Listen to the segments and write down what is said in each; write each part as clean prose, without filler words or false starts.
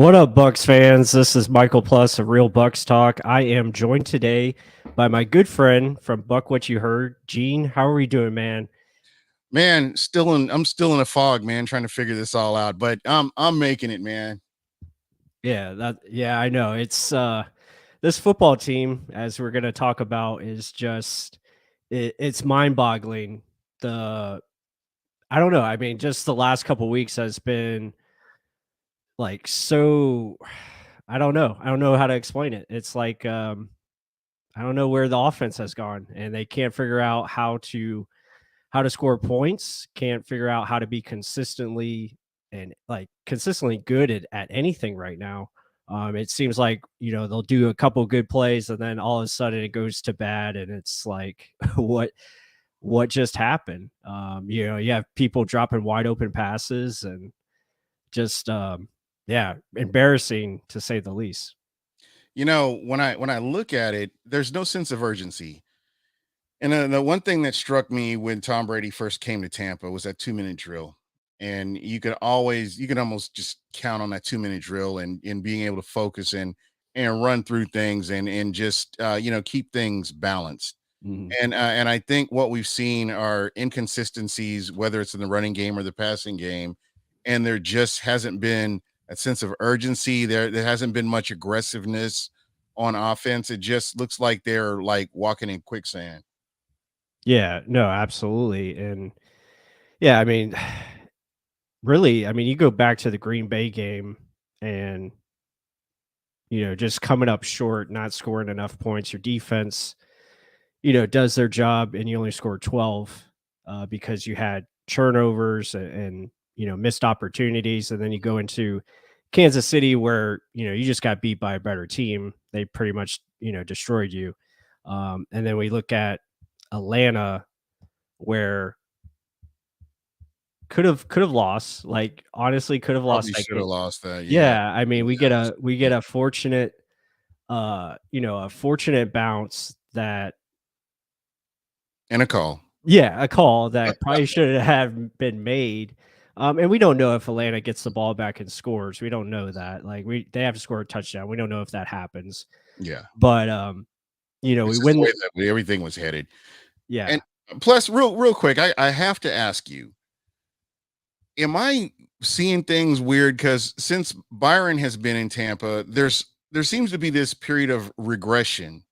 What up, Bucs fans? This is Michael Plus of Real Bucs Talk. I am joined today by my good friend from Buck What You Heard, Gene. How are we doing, man? Man, I'm still in a fog, man, trying to figure this all out, but I'm making it, man. Yeah, I know. It's this football team, as we're gonna talk about, is just it's mind-boggling. The I don't know. I mean, just the last couple weeks has been like so I don't know. I don't know how to explain it. It's like I don't know where the offense has gone, and they can't figure out how to score points, can't figure out how to be consistently good at anything right now. It seems like they'll do a couple good plays and then all of a sudden it goes to bad, and it's like what just happened? You have people dropping wide open passes and just yeah, embarrassing to say the least. When I look at it, there's no sense of urgency. And the one thing that struck me when Tom Brady first came to Tampa was that 2-minute drill. And you could almost just count on that 2-minute drill and being able to focus and run through things and just keep things balanced. Mhm. And I think what we've seen are inconsistencies, whether it's in the running game or the passing game, and there just hasn't been a sense of urgency. There hasn't been much aggressiveness on offense. It just looks like they're like walking in quicksand. Yeah, no, absolutely. And yeah, I mean, really, I mean, you go back to the Green Bay game and, just coming up short, not scoring enough points. Your defense, does their job and you only scored 12 because you had turnovers and missed opportunities. And then you go into Kansas City where, you just got beat by a better team. They pretty much, destroyed you. And then we look at Atlanta where could have lost, like, honestly, could have lost Probably that should have game. lost that. Yeah. Yeah, I mean, we get a fortunate, a fortunate bounce that And a call. yeah, a call that probably should have been made, and we don't know if Atlanta gets the ball back and scores. We don't know that, like, they have to score a touchdown. We don't know if that happens, Yeah. but, we It's just the win. way that everything was headed. Yeah. And plus, real quick, I have to ask you, am I seeing things weird? Because since Byron has been in Tampa, there seems to be this period of regression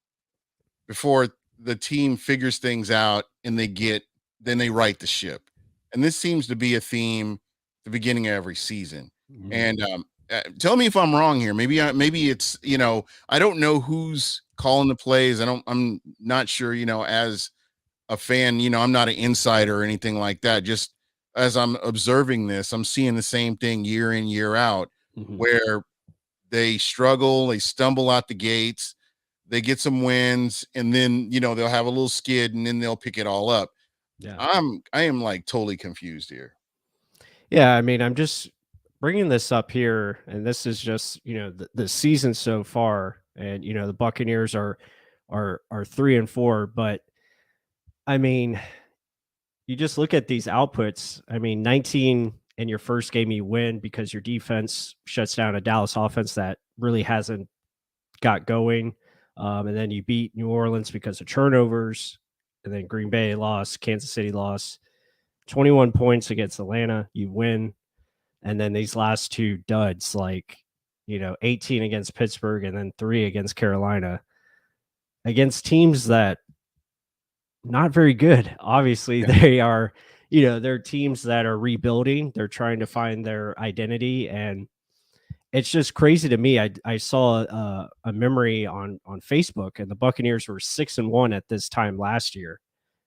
before the team figures things out and then they right the ship. And this seems to be a theme at the beginning of every season. Mhm. And tell me if I'm wrong here. Maybe it's I don't know who's calling the plays. I'm not sure. As a fan, I'm not an insider or anything like that. Just as I'm observing this, I'm seeing the same thing year in, year out, Mhm. where they struggle, they stumble out the gates, they get some wins, and then they'll have a little skid and then they'll pick it all up. Yeah. I am like totally confused here. Yeah, I mean, I'm just bringing this up here, and this is just the season so far, and the Buccaneers are 3-4, but I mean, you just look at these outputs. I mean, 19 in your first game you win because your defense shuts down a Dallas offense that really hasn't got going, and then you beat New Orleans because of turnovers, and then Green Bay lost, Kansas City lost, 21 points against Atlanta, you win. And then these last two duds, like, 18 against Pittsburgh and then 3 against Carolina, against teams that not very good. Obviously, Yeah. they are, they're teams that are rebuilding. They're trying to find their identity. And it's just crazy to me. I saw a memory on Facebook, and the Buccaneers were 6-1 at this time last year.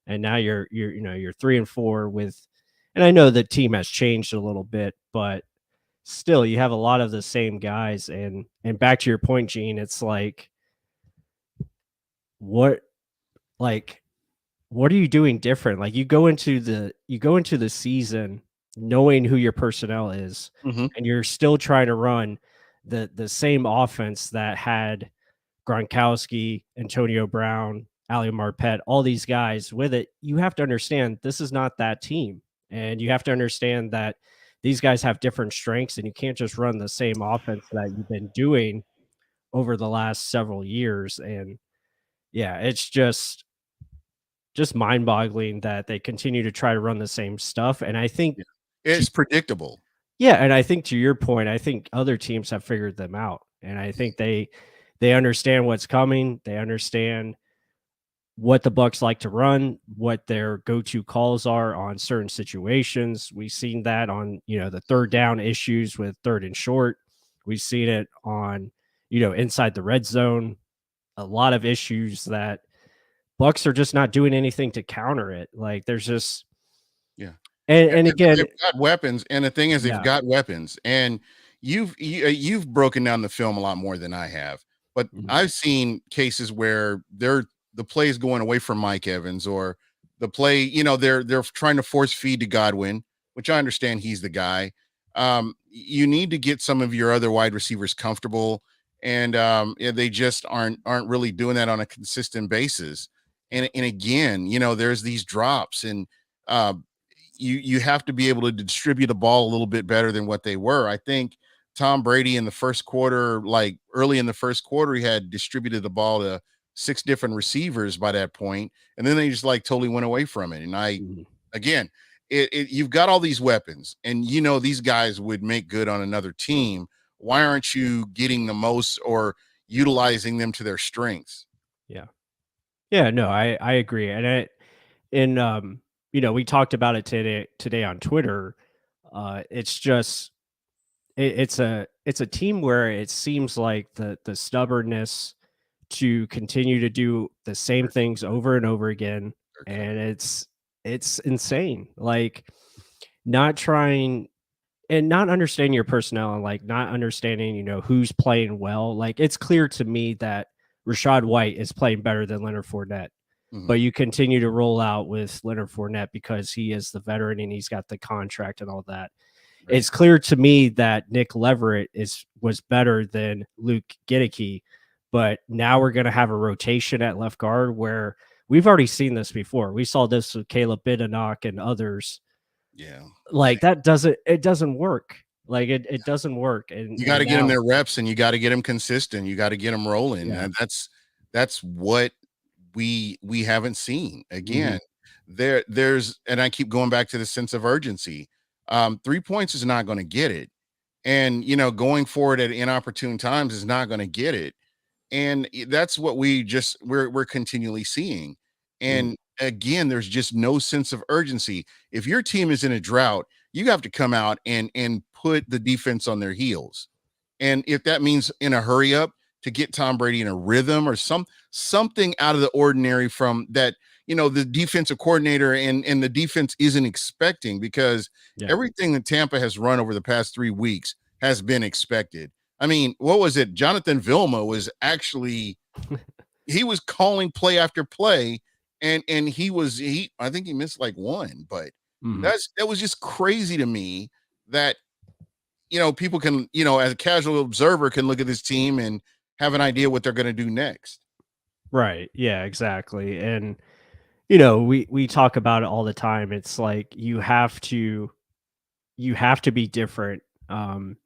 And now you're 3-4 with, and I know the team has changed a little bit, but still you have a lot of the same guys. And back to your point, Gene, it's what like what are you doing different? Like, you go into the season knowing who your personnel is, Mhm. and you're still trying to run the same offense that had Gronkowski, Antonio Brown, Ali Marpet, all these guys with it. You have to understand this is not that team. And you have to understand that these guys have different strengths, and you can't just run the same offense that you've been doing over the last several years. And yeah, it's just mind-boggling that they continue to try to run the same stuff. And I think Yeah. to It's predictable. yeah, and I think to your point, I think other teams have figured them out. And I think they understand what's coming. They understand what the Bucs like to run, what their go-to calls are on certain situations. We've seen that on, the third down issues with third and short. We've seen it on, inside the red zone. A lot of issues that Bucs are just not doing anything to counter it. Like there's just Yeah. and again, They've got weapons, and the thing is, they've yeah. got weapons, and you've broken down the film a lot more than I have. But Mhm, I've seen cases where the play is going away from Mike Evans, or the play, they're trying to force feed to Godwin, which I understand he's the guy. You need to get some of your other wide receivers comfortable, and yeah, they just aren't really doing that on a consistent basis. And again, there's these drops, and uh, you have to be able to distribute the ball a little bit better than what they were. I think Tom Brady in the first quarter, like early in the first quarter, he had distributed the ball to 6 different receivers by that point, and then they just like totally went away from it. And mhm. again, you've got all these weapons, and these guys would make good on another team. Why aren't you getting the most or utilizing them to their strengths? Yeah. Yeah, no, I agree. And we talked about it today on Twitter. It's just it's a team where it seems like the stubbornness to continue to do the same things over and over again, They're and coming. it's insane. Like not trying and not understanding your personnel and like not understanding, who's playing well. Like it's clear to me that Rashad White is playing better than Leonard Fournette, Mhm. but you continue to roll out with Leonard Fournette because he is the veteran and he's got the contract and all that. Right. It's clear to me that Nick Leverett was better than Luke Giddicky, but now we're going to have a rotation at left guard where we've already seen this before. We saw this with Caleb Bidenok and others. Yeah. Like that doesn't work. Like it doesn't work. And You got and to get them now their reps, and you got to get them consistent. You got to get them rolling. yeah. And that's what we haven't seen. Mhm. Again, there's and I keep going back to the sense of urgency. 3 points is not going to get it. And going forward at inopportune times is not going to get it. And that's what we're continually seeing. Mhm. And again, there's just no sense of urgency. If your team is in a drought, you have to come out and put the defense on their heels. And if that means in a hurry up to get Tom Brady in a rhythm, or something out of the ordinary from that, the defensive coordinator and the defense isn't expecting, because Yeah. everything that Tampa has run over the past 3 weeks has been expected. I mean, what was it? Jonathan Vilma was actually, he was calling play after play, and he I think he missed like one, but Mhm. that was just crazy to me that people can, as a casual observer, can look at this team and have an idea what they're going to do next. Right. Yeah, exactly. And we talk about it all the time. It's like you have to be different,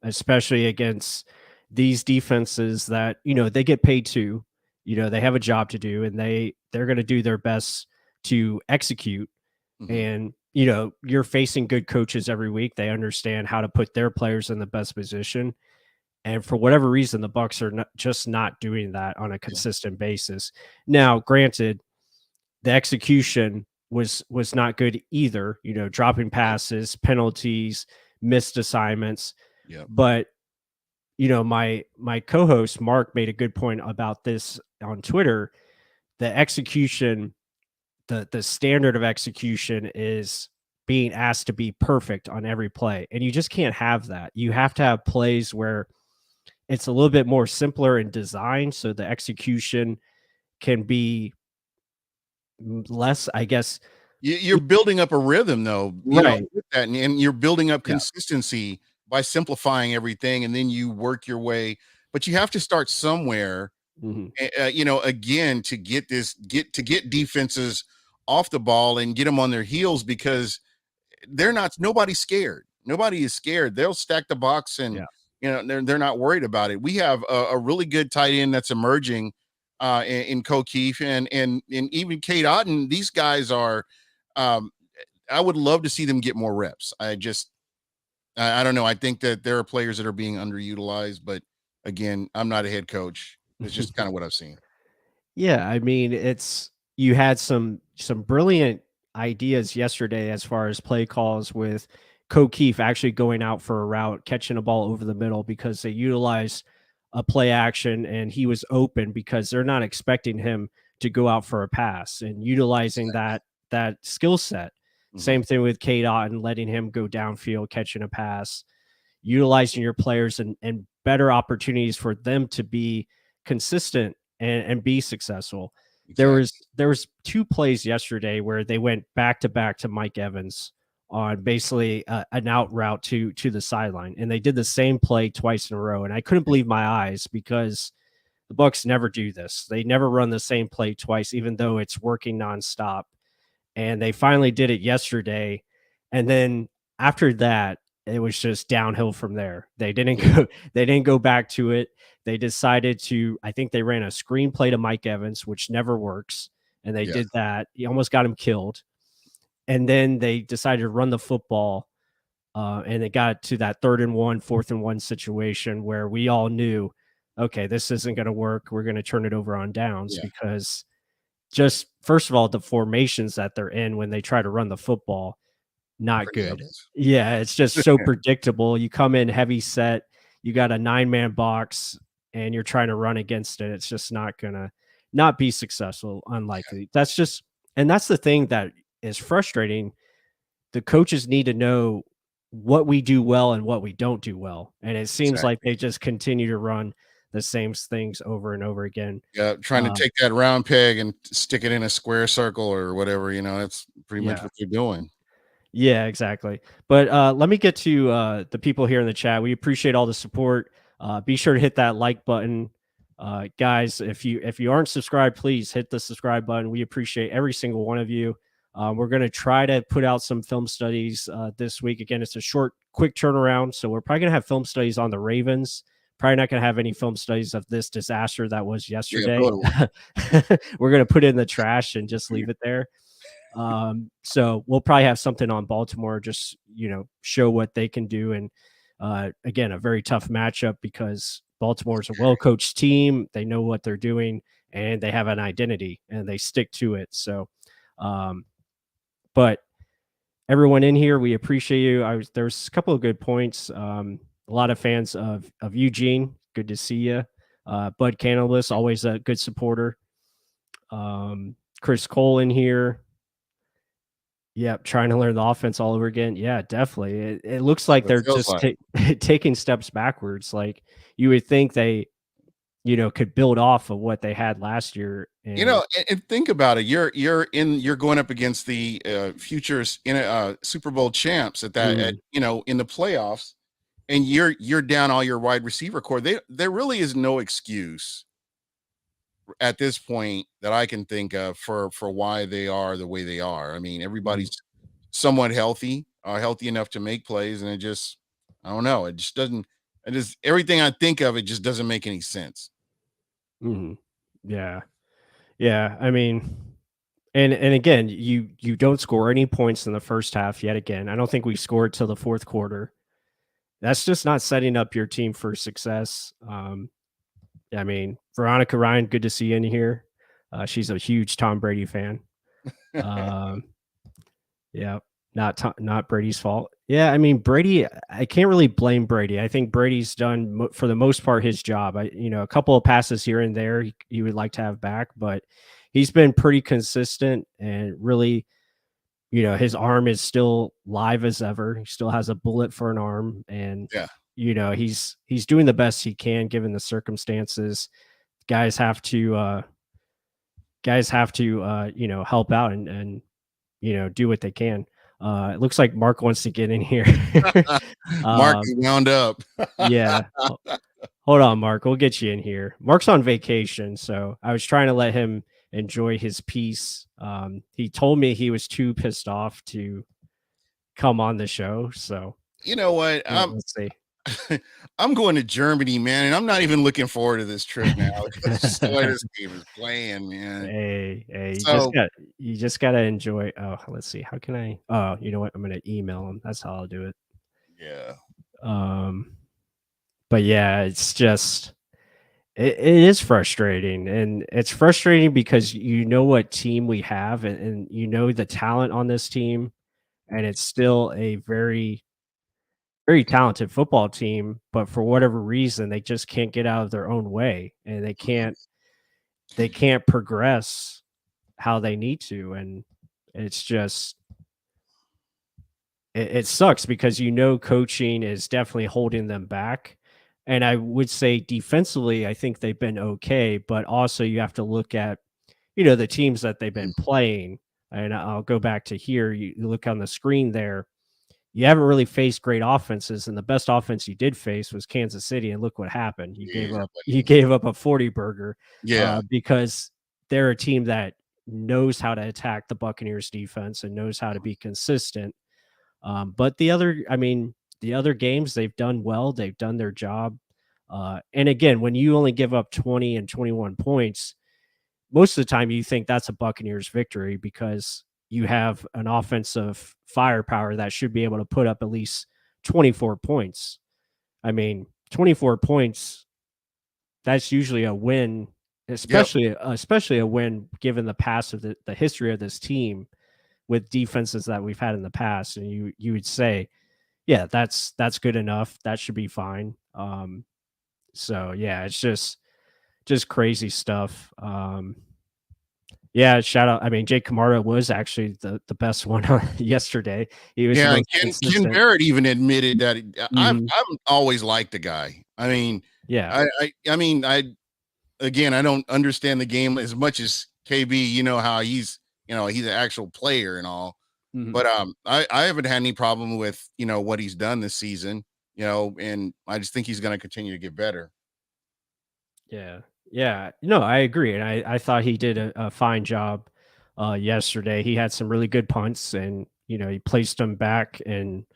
especially against these defenses that they get paid to. They have a job to do, and they're going to do their best to execute. Mhm. And you're facing good coaches every week. They understand how to put their players in the best position. And for whatever reason, the Bucs are just not doing that on a Yeah. consistent basis. Now, granted, the execution was not good either, dropping Right. passes, penalties, missed assignments. Yeah. But, my co-host Mark made a good point about this on Twitter. The execution, the standard of execution is being asked to be perfect on every play. And you just can't have that. You have to have plays where it's a little bit more simpler in design so the execution can be less, I guess. You're building up a rhythm, though, Right. with that, and you're building up Yeah. consistency by simplifying everything, and then you work your way. But you have to start somewhere. Mhm. Again, to get defenses off the ball and get them on their heels, because nobody's scared. Nobody is scared. They'll stack the box, and Yeah. they're not worried about it. We have a really good tight end that's emerging in Keith and even Kate Otten. These guys are. I would love to see them get more reps. I don't know. I think that there are players that are being underutilized, but again, I'm not a head coach. It's just kind of what I've seen. Yeah, I mean, you had some brilliant ideas yesterday as far as play calls with Keith actually going out for a route, catching a ball over the middle because they utilized a play action and he was open because they're not expecting him to go out for a pass and utilizing that skill set. Mm-hmm. Same thing with Kate Otten, letting him go downfield, catching a pass, utilizing your players and better opportunities for them to be consistent and be successful. Exactly. There was two plays yesterday where they went back to Mike Evans on basically an out route to the sideline, and they did the same play twice in a row. And I couldn't believe my eyes because the Bucs never do this. They never run the same play twice, even though it's working nonstop. And they finally did it yesterday, and then after that, it was just downhill from there. They didn't go back to it. They decided to, I think they ran a screenplay to Mike Evans, which never works. And they Yeah. did that. He almost got him killed. And then they decided to run the football. And it got to that 3rd and 1, 4th and 1 situation where we all knew, okay, this isn't going to work. We're going to turn it over on downs Yeah. because just first of all, the formations that they're in when they try to run the football, not Pretty good. obvious. Yeah, it's just so predictable. You come in heavy set, you got a 9-man box, and you're trying to run against it. It's just not gonna not be successful, unlikely. That's just and that's the thing that is frustrating. The coaches need to know what we do well and what we don't do well. And it seems like Exactly. they just continue to run the same things over and over again. Yeah, trying to take that round peg and stick it in a square circle or whatever, that's pretty much Yeah. what they're doing. Yeah, exactly. But let me get to the people here in the chat. We appreciate all the support. Be sure to hit that like button, guys. If you aren't subscribed, please hit the subscribe button. We appreciate every single one of you. We're going to try to put out some film studies this week. Again, it's a short, quick turnaround, so we're probably going to have film studies on the Ravens. Probably not going to have any film studies of this disaster that was yesterday. Yeah, We're going to put it in the trash and just leave it there. So we'll probably have something on Baltimore, just, show what they can do. And again, a very tough matchup because Baltimore is a well-coached team. They know what they're doing and they have an identity and they stick to it. So, but everyone in here, we appreciate you. There's a couple of good points. A lot of fans of Eugene. Good to see you. Bud Cannabis, always a good supporter. Chris Cole in here. Yeah, trying to learn the offense all over again. Yeah, definitely. It looks like they're just taking steps backwards. Like you would think they, could build off of what they had last year. And think about it. You're going up against the futures in Super Bowl champs in the playoffs, and you're down all your wide receiver core. There really is no excuse at this point that I can think of for why they are the way they are. I mean, everybody's somewhat healthy enough to make plays, and I don't know. It just doesn't. It just everything I think of, it just doesn't make any sense. Mm-hmm. Yeah. I mean, and again, you don't score any points in the first half yet again. I don't think we scored till the fourth quarter. That's just not setting up your team for success. I mean, Veronica Ryan, good to see you in here. She's a huge Tom Brady fan. Yeah, not Brady's fault. Yeah, I mean Brady. I can't really blame Brady. I think Brady's done for the most part his job. A couple of passes here and there he would like to have back, but he's been pretty consistent and really, his arm is still live as ever. He still has a bullet for an arm, and he's doing the best he can given the circumstances. Guys have to help out and do what they can. It looks like Mark wants to get in here. Mark is wound up. Yeah. Hold on, Mark. We'll get you in here. Mark's on vacation, so I was trying to let him enjoy his peace. He told me he was too pissed off to come on the show, so You know what? Let's see. I'm going to Germany, man, and I'm not even looking forward to this trip now. Just the way this team is playing, man. Hey, So you just gotta enjoy. Oh, let's see. How can I? Oh, you know what? I'm gonna email him. That's how I'll do it. yeah, Um, but yeah, it's just it is frustrating, and it's frustrating because you know what team we have, and you know the talent on this team, and it's still a very talented football team, but for whatever reason, they just can't get out of their own way, and they can't progress how they need to, and it's just it sucks because you know coaching is definitely holding them back. And I would say defensively, I think they've been okay, but also you have to look at, the teams that they've been playing. And I'll go back to here. You look on the screen there, you haven't really faced great offenses, and the best offense you did face was Kansas City, and look what happened. You gave yeah, up you gave up a 40 burger yeah. because they're a team that knows how to attack the Buccaneers defense and knows how to be consistent. But the other games they've done well. They've done their job. And again, when you only give up 20 and 21 points, most of the time you think that's a Buccaneers victory because you have an offensive firepower that should be able to put up at least 24 points. I mean, 24 points, that's usually a win, Yep. especially a win given the past of the history of this team with defenses that we've had in the past. And you would say, yeah, that's good enough. That should be fine. So yeah, it's just crazy stuff. Yeah, shout out. I mean, Jake Kamara was actually the best one yesterday. He was the Yeah, and most Ken consistent. Barrett even admitted that Mhm. I've always liked the guy. I mean, Yeah. I again, I don't understand the game as much as KB. You know how he's an actual player and all. Mhm. But I haven't had any problem with what he's done this season. And I just think he's going to continue to get better. Yeah. Yeah. No, I agree. And I thought he did a fine job yesterday. He had some really good punts and, he placed them back in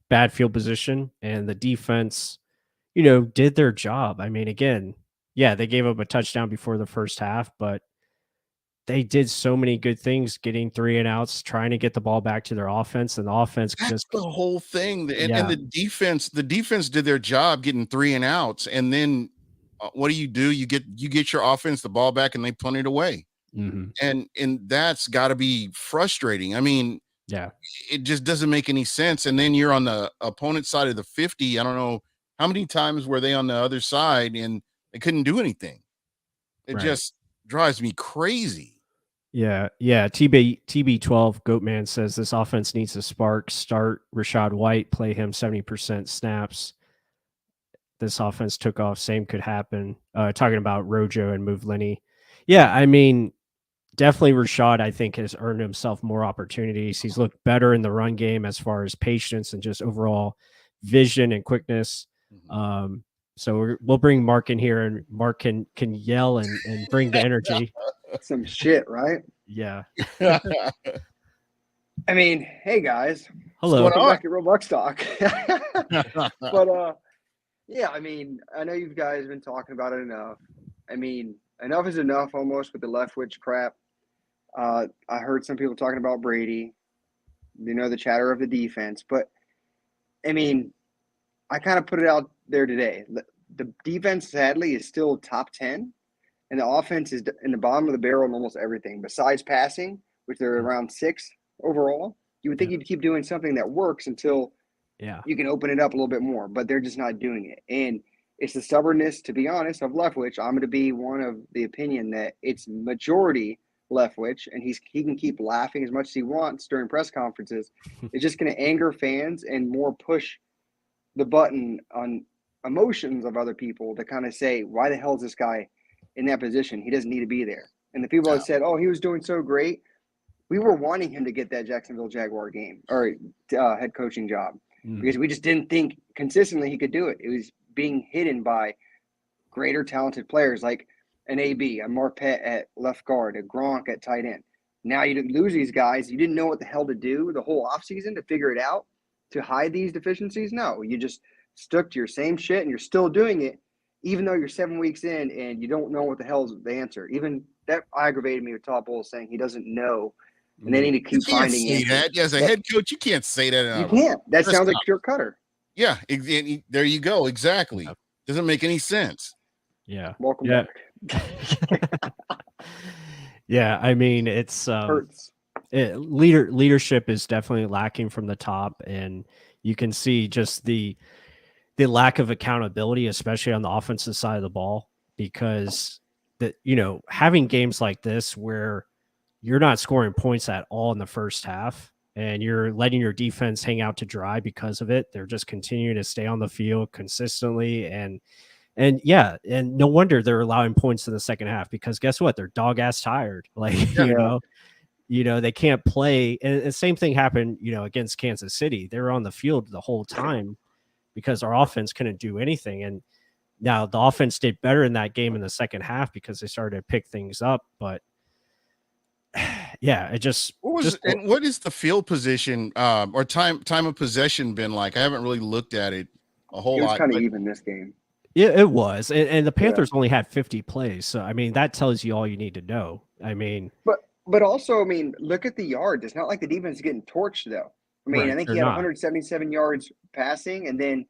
bad field position and the defense, did their job. I mean, again, yeah, they gave up a touchdown before the first half, but they did so many good things getting 3 and outs, trying to get the ball back to their offense, and the offense That's just the whole thing. And yeah. the defense did their job getting 3 and outs, and then what do? You get your offense the ball back, and they punt it away. Mhm. And that's got to be frustrating. I mean, Yeah. it just doesn't make any sense. And then you're on the opponent side of the 50. I don't know how many times were they on the other side and they couldn't do anything. It Right. just drives me crazy. Yeah, yeah. TB12 Goatman says this offense needs a spark. Start Rashad White, play him 70% snaps. This offense took off. Same could happen. Talking about Rojo and move Lenny. Yeah, I mean, definitely Rashad, I think, has earned himself more opportunities. He's looked better in the run game as far as patience and just overall vision and quickness. Mhm. Um, so we'll bring Mark in here, and Mark can yell and bring the energy. Some shit, right? Yeah. I mean, hey guys, What's going Hello. welcome on? back to Roblox Talk. But yeah, I mean, I know you guys have been talking about it enough. I mean, enough is enough almost with the Leftwich crap. I heard some people talking about Brady, the chatter of the defense, but I mean, I kind of put it out there today. The defense, sadly, is still top 10, and the offense is in the bottom of the barrel in almost everything besides passing, which they're Mm, around six overall. You would think yeah. you'd keep doing something that works until Yeah. you can open it up a little bit more, but they're just not doing it. And it's the stubbornness, to be honest, of Leftwich. I'm going to be one of the opinion that it's majority Leftwich, and he can keep laughing as much as he wants during press conferences. It's just going to anger fans and more push the button on emotions of other people to kind of say, why the hell is this guy in that position? He doesn't need to be there. And the people that said, oh, he was doing so great, we were wanting him to get that Jacksonville Jaguar game or head coaching job Mhm. because we just didn't think consistently he could do it. It was being hidden by greater talented players like an AB, a Marpet at left guard, a Gronk at tight end. Now you lose these guys. You didn't know what the hell to do the whole offseason to figure it out to hide these deficiencies? No, you just stuck to your same shit and you're still doing it, even though you're 7 weeks in and you don't know what the hell's the answer. Even that aggravated me with Todd Bowles saying he doesn't know, and they need to You keep can't finding say answers. that. As a head coach, you can't say that. You can't. That press sounds like conference. pure cutter. Yeah, there you go. Exactly. Yeah. Doesn't make any sense. Yeah. Welcome Yeah. back. Yeah, I mean, it's Hurts. leadership is definitely lacking from the top, and you can see just the lack of accountability, especially on the offensive side of the ball, because having games like this where you're not scoring points at all in the first half and you're letting your defense hang out to dry because of it. They're just continuing to stay on the field consistently, and no wonder they're allowing points in the second half, because guess what? They're dog ass tired. Like, they can't play. And the same thing happened, against Kansas City. They were on the field the whole time because our offense couldn't do anything. And now the offense did better in that game in the second half because they started to pick things up. But yeah, it just what is the field position or time of possession been like? I haven't really looked at it a whole lot. It was kind of even this game. Yeah, it was. And the Panthers only had 50 plays. So, I mean, that tells you all you need to know. I mean, but also, I mean, look at the yards. It's not like the defense is getting torched, though. I mean, I think he had 177 yards passing, and then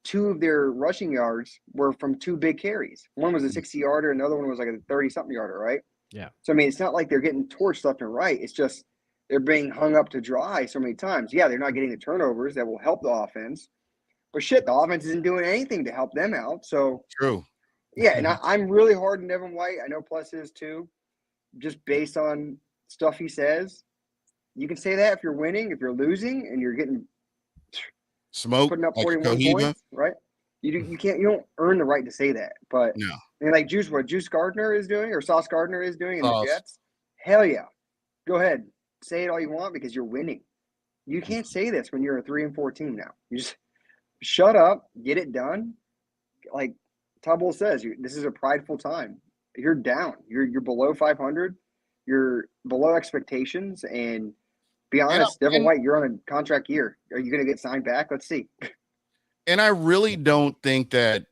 2 of their rushing yards were from 2 big carries. One was a 60-yarder, another one was like a 30-something-yarder, right? Yeah. So, I mean, it's not like they're getting torched left and right. It's just they're being hung up to dry so many times. Yeah, they're not getting the turnovers that will help the offense. But shit, the offense isn't doing anything to help them out. So true. Yeah, and I'm really hard on Devin White. I know Plus is too, just based on stuff he says. You can say that if you're winning. If you're losing and you're getting smoke, putting up 41 points, right? You don't earn the right to say that. But no. And like what Juice Gardner is doing or Sauce Gardner is doing in the Jets, hell yeah, go ahead, say it all you want because you're winning. You can't say this when you're a 3-4 team now. You just shut up, get it done. Like Tubble says, this is a prideful time. You're down. You're below 500. You're below expectations. And be honest, Devin White, you're on a contract year. Are you going to get signed back? Let's see. And I really don't think that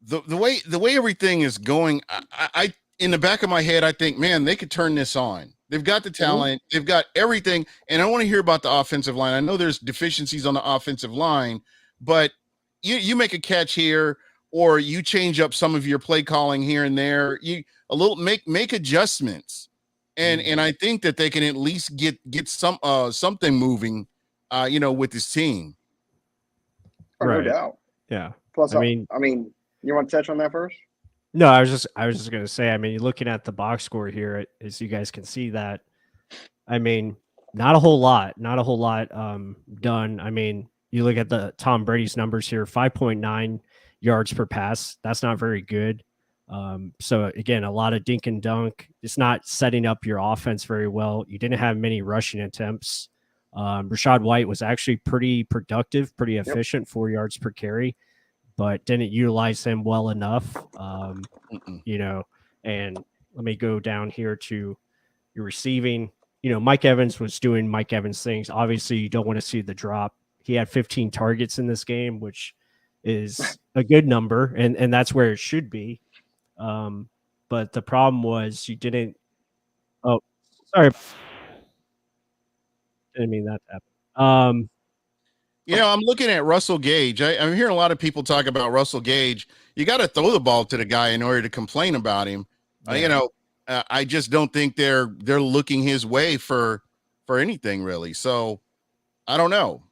the way everything is going, I in the back of my head, I think, man, they could turn this on. They've got the talent. They've got everything. And I want to hear about the offensive line. I know there's deficiencies on the offensive line, but you make a catch here or you change up some of your play calling here and there. You make adjustments. And I think that they can at least get something moving, with this team. Oh, right. No doubt. Yeah. Plus, I mean, you want to touch on that first? No, I was just going to say, I mean, looking at the box score here, as you guys can see that, I mean, not a whole lot done. I mean, you look at the Tom Brady's numbers here, 5.9 yards per pass. That's not very good. So again, a lot of dink and dunk. It's not setting up your offense very well. You didn't have many rushing attempts. Rachaad White was actually pretty productive, pretty efficient, 4 yards per carry, but didn't utilize him well enough. And let me go down here to your receiving. Mike Evans was doing Mike Evans things. Obviously, you don't want to see the drop. He had 15 targets in this game, which is a good number, and that's where it should be. But the problem was you didn't. Oh, sorry. Didn't mean that to happen. I'm looking at Russell Gage. I'm hearing a lot of people talk about Russell Gage. You got to throw the ball to the guy in order to complain about him. Yeah. I just don't think they're looking his way for anything really. So I don't know.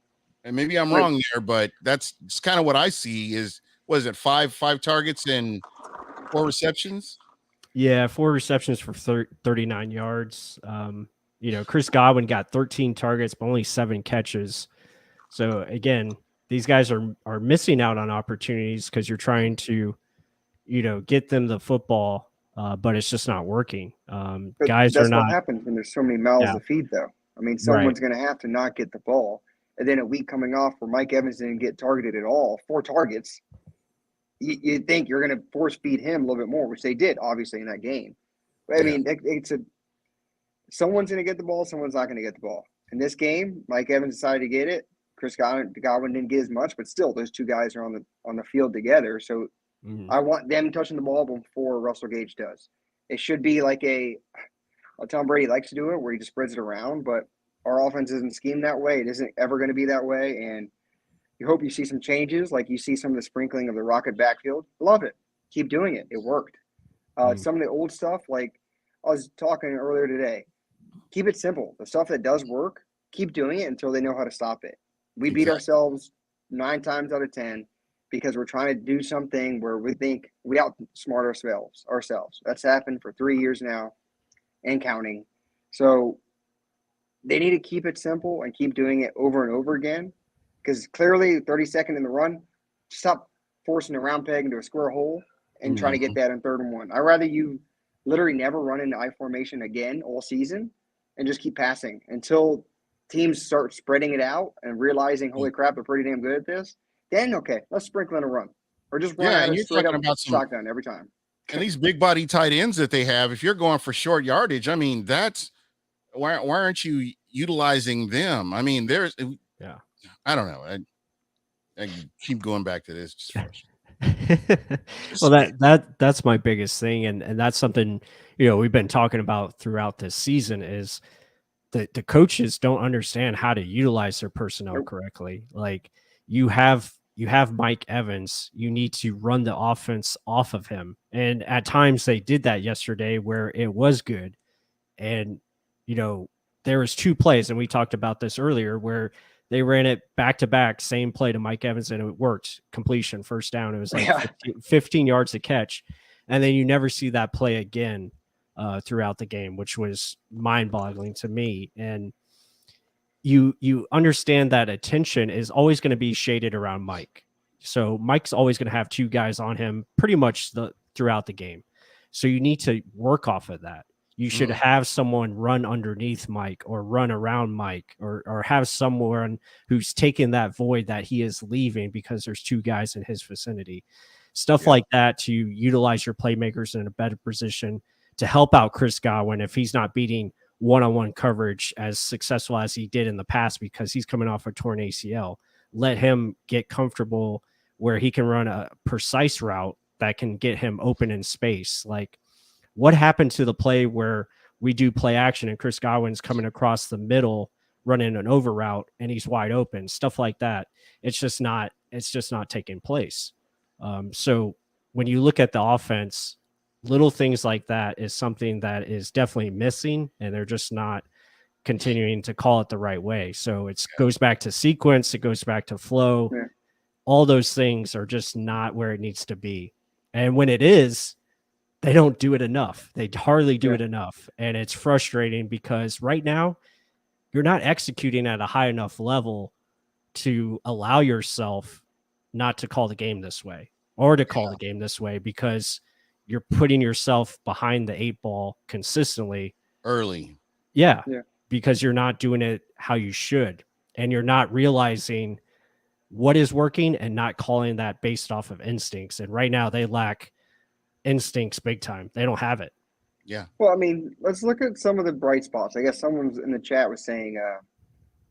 And maybe I'm wrong there, but that's kind of what I see was it five targets and 4 receptions? Yeah, 4 receptions for 39 yards. Chris Godwin got 13 targets, but only 7 catches. So again, these guys are missing out on opportunities because you're trying to, get them the football, but it's just not working. Guys are not. That's what happens when there's so many mouths to feed, though. I mean, someone's going to have to not get the ball, and then a week coming off where Mike Evans didn't get targeted at all, 4 targets. You think you're going to force feed him a little bit more, which they did, obviously, in that game. But I mean, someone's going to get the ball, someone's not going to get the ball. In this game, Mike Evans decided to get it. Chris Godwin didn't get as much, but still, those two guys are on the field together. So I want them touching the ball before Russell Gage does. It should be like a Tom Brady likes to do it, where he just spreads it around. But our offense isn't schemed that way. It isn't ever going to be that way. And you hope you see some changes, like you see some of the sprinkling of the rocket backfield. Love it. Keep doing it. It worked. Some of the old stuff, like I was talking earlier today, keep it simple. The stuff that does work, keep doing it until they know how to stop it. We beat ourselves 9 times out of 10 because we're trying to do something where we think we outsmart ourselves. That's happened for 3 years now and counting. So they need to keep it simple and keep doing it over and over again, because clearly 32nd in the run, stop forcing a round peg into a square hole and trying to get that in 3rd and 1. I'd rather you literally never run into I formation again all season and just keep passing until teams start spreading it out and realizing, holy crap, they're pretty damn good at this. Then, okay, let's sprinkle in a run. Or just run out a straight up shotgun every time. And these big body tight ends that they have, if you're going for short yardage, I mean, that's why aren't you utilizing them? I mean, I don't know. I keep going back to this. Well, that's my biggest thing, and that's something we've been talking about throughout this season is that the coaches don't understand how to utilize their personnel correctly. Like you have Mike Evans, you need to run the offense off of him, and at times they did that yesterday where it was good, and there was 2 plays, and we talked about this earlier, where they ran it back to back, same play to Mike Evans, and it worked. Completion, first down. It was like 15 yards to catch. And then you never see that play again throughout the game, which was mind-boggling to me. And you understand that attention is always going to be shaded around Mike. So Mike's always going to have 2 guys on him pretty much throughout the game. So you need to work off of that. You should have someone run underneath Mike or run around Mike or have someone who's taking that void that he is leaving because there's 2 guys in his vicinity. Stuff like that to utilize your playmakers in a better position to help out Chris Godwin if he's not beating one-on-one coverage as successful as he did in the past because he's coming off a torn ACL. Let him get comfortable where he can run a precise route that can get him open in space. Like, what happened to the play where we do play action and Chris Godwin's coming across the middle, running an over route, and he's wide open? Stuff like that. It's just not taking place. So when you look at the offense, little things like that is something that is definitely missing, and they're just not continuing to call it the right way. So it goes back to sequence. It goes back to flow. Yeah. All those things are just not where it needs to be. And when it is, they don't do it enough. They hardly do it enough. And it's frustrating because right now you're not executing at a high enough level to allow yourself not to call the game this way or to call the game this way, because you're putting yourself behind the 8 ball consistently early. Yeah. Because you're not doing it how you should. And you're not realizing what is working and not calling that based off of instincts. And right now they lack instincts big time. They don't have it. Yeah. Well, I mean, let's look at some of the bright spots. I guess someone in the chat was saying,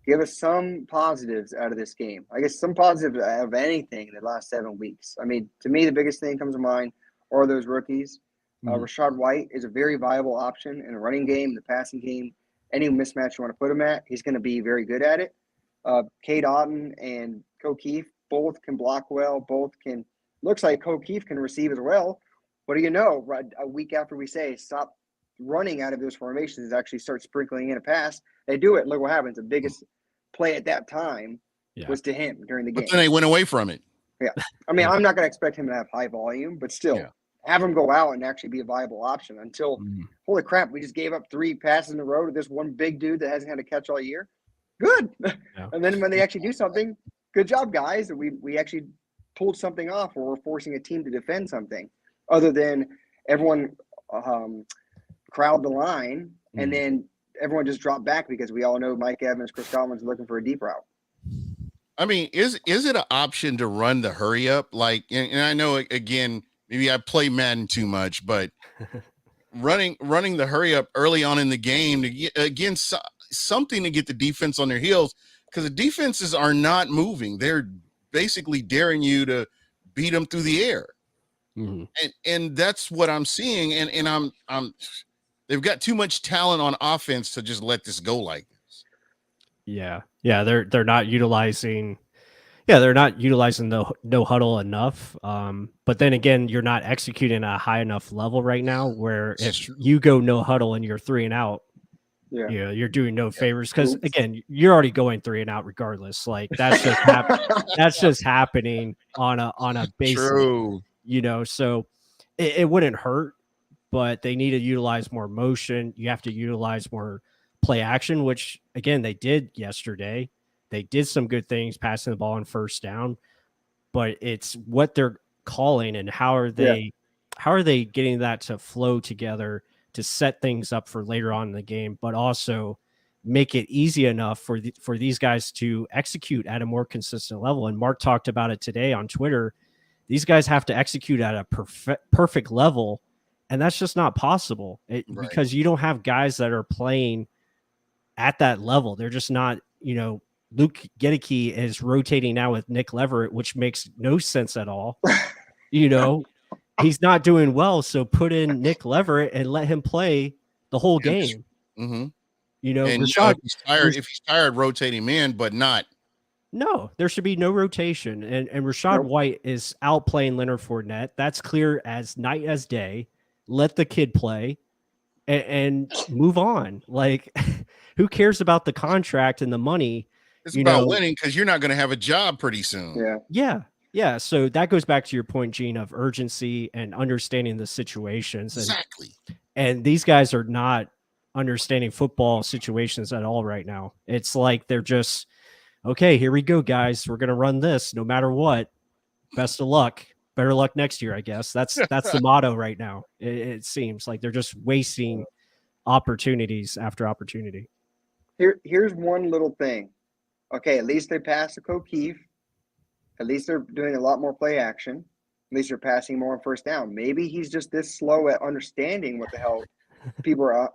give us some positives out of this game. I guess some positives of anything in the last 7 weeks. I mean, to me, the biggest thing comes to mind are those rookies. Rashad White is a very viable option in a running game, the passing game, any mismatch you want to put him at. He's going to be very good at it. Cade Otton and O'Keefe both can block well. Both can. Looks like O'Keefe can receive as well. What do you know? Right, a week after we say stop running out of those formations, actually start sprinkling in a pass, they do it. Look what happens. The biggest play at that time was to him during the game. But then they went away from it. Yeah. I mean, I'm not going to expect him to have high volume, but still have him go out and actually be a viable option until, holy crap, we just gave up 3 passes in a row to this one big dude that hasn't had a catch all year. Good. Yeah. And then when they actually do something, good job, guys. We actually pulled something off where we're forcing a team to defend something other than everyone crowd the line and then everyone just dropped back because we all know Mike Evans, Chris Godwin's looking for a deep route. I mean, is it an option to run the hurry up? Like, and I know, again, maybe I play Madden too much, but running the hurry up early on in the game to get, again, something to get the defense on their heels. because the defenses are not moving. They're basically daring you to beat them through the air. Mhm. And that's what I'm seeing. And I'm they've got too much talent on offense to just let this go like this. Yeah. Yeah. They're not utilizing. Yeah, they're not utilizing the no huddle enough. But then again, you're not executing at a high enough level right now where if you go no huddle and you're 3 and out, Yeah. you know, you're doing no favors because again, you're already going 3 and out regardless. Like that's just that's just happening on a basis. True. You know, so it wouldn't hurt, but they need to utilize more motion. You have to utilize more play action, which again they did yesterday. They did some good things passing the ball on first down, but it's what they're calling and how are they getting that to flow together to set things up for later on in the game, but also make it easy enough for these guys to execute at a more consistent level. And Mark talked about it today on Twitter. These guys have to execute at a perfect level, and that's just not possible because you don't have guys that are playing at that level. They're just not, you know, Luke Gedeke is rotating now with Nick Leverett, which makes no sense at all. You know, he's not doing well, so put in Nick Leverett and let him play the whole game. Mm-hmm. You know, and Rashad, if he's tired, rotate him in, but not. No, there should be no rotation. And Rashad White is out playing Leonard Fournette. That's clear as night as day. Let the kid play and move on. Like, who cares about the contract and the money? It's about winning because you're not going to have a job pretty soon. Yeah. So that goes back to your point, Gene, of urgency and understanding the situations. Exactly. And these guys are not understanding football situations at all right now. It's like they're just, okay, here we go, guys. We're going to run this no matter what. Best of luck. Better luck next year, I guess. That's the motto right now. It seems like they're just wasting opportunities after opportunity. Here's one little thing. Okay, at least they passed to O'Keefe. At least they're doing a lot more play action. At least they're passing more on first down. Maybe he's just this slow at understanding what the hell people are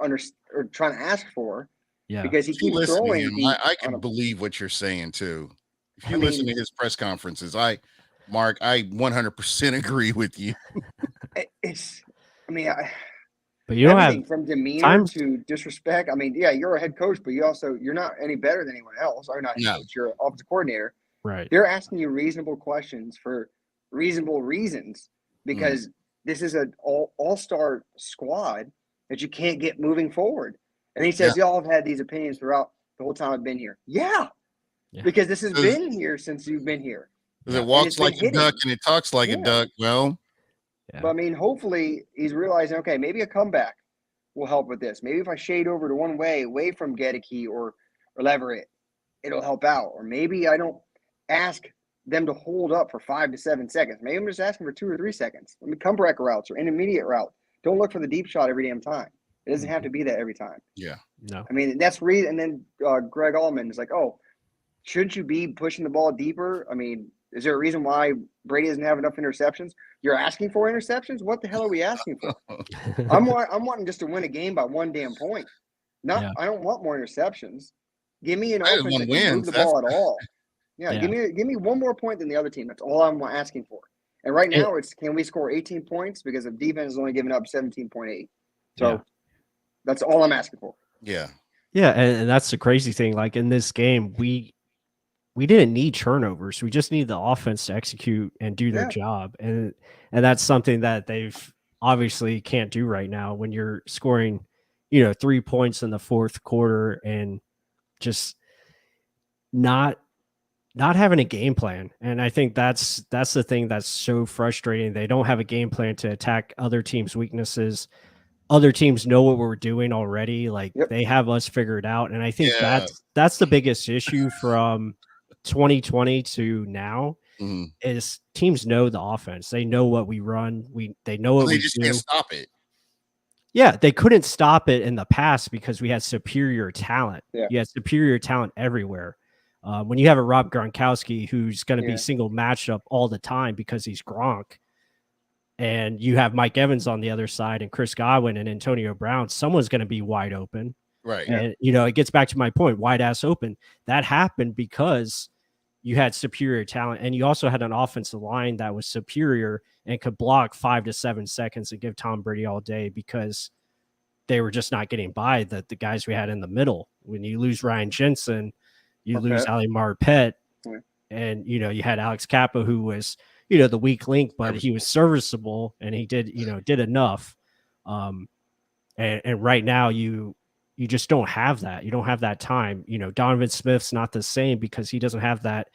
trying to ask for. Yeah, because he keeps throwing. I can believe what you're saying too. If you listen to his press conferences, Mark, I 100% agree with you. But you don't have from demeanor to disrespect. I mean, yeah, you're a head coach, but you're not any better than anyone else. You're not a head coach. You're an offensive coordinator. Right. They're asking you reasonable questions for reasonable reasons because this is an all-star squad that you can't get moving forward. And he says, y'all have had these opinions throughout the whole time I've been here. Yeah. Because this has been here since you've been here. Because it walks like a duck and it talks like a duck. Well, but I mean, hopefully he's realizing, okay, maybe a comeback will help with this. Maybe if I shade over to one way away from Gedeke or Leverett, it'll help out. Or maybe I don't ask them to hold up for 5 to 7 seconds. Maybe I'm just asking for 2 or 3 seconds. I mean, comeback routes or intermediate route. Don't look for the deep shot every damn time. It doesn't have to be that every time. Yeah. No. I mean, that's reason. And then Greg Allman is like, oh, shouldn't you be pushing the ball deeper? I mean, is there a reason why Brady doesn't have enough interceptions? You're asking for interceptions? What the hell are we asking for? I'm wanting just to win a game by 1 damn point. I don't want more interceptions. Give me an offense that can move the ball at all. Give me 1 more point than the other team. That's all I'm asking for. And right now it's can we score 18 points because the defense is only giving up 17.8. So that's all I'm asking for. Yeah. Yeah, and that's the crazy thing. Like in this game, we didn't need turnovers. We just need the offense to execute and do their job. And that's something that they've obviously can't do right now when you're scoring, 3 points in the fourth quarter and just not having a game plan. And I think that's the thing that's so frustrating. They don't have a game plan to attack other teams' weaknesses. Other teams know what we're doing already. Like they have us figured out. And I think that's the biggest issue from 2020 to now is teams know the offense. They know what we run. They know what we do. They just can't stop it. Yeah, they couldn't stop it in the past because we had superior talent. Yeah. You had superior talent everywhere. When you have a Rob Gronkowski who's going to be single matchup all the time because he's Gronk, and you have Mike Evans on the other side and Chris Godwin and Antonio Brown, someone's going to be wide open. Right. And, it gets back to my point, wide ass open. That happened because you had superior talent, and you also had an offensive line that was superior and could block 5 to 7 seconds and give Tom Brady all day, because they were just not getting by the guys we had in the middle. When you lose Ryan Jensen, you lose Ali Marpet, and you had Alex Kappa, who was the weak link, but he was serviceable and he did enough. And right now you just don't have that. You don't have that time. Donovan Smith's not the same because he doesn't have that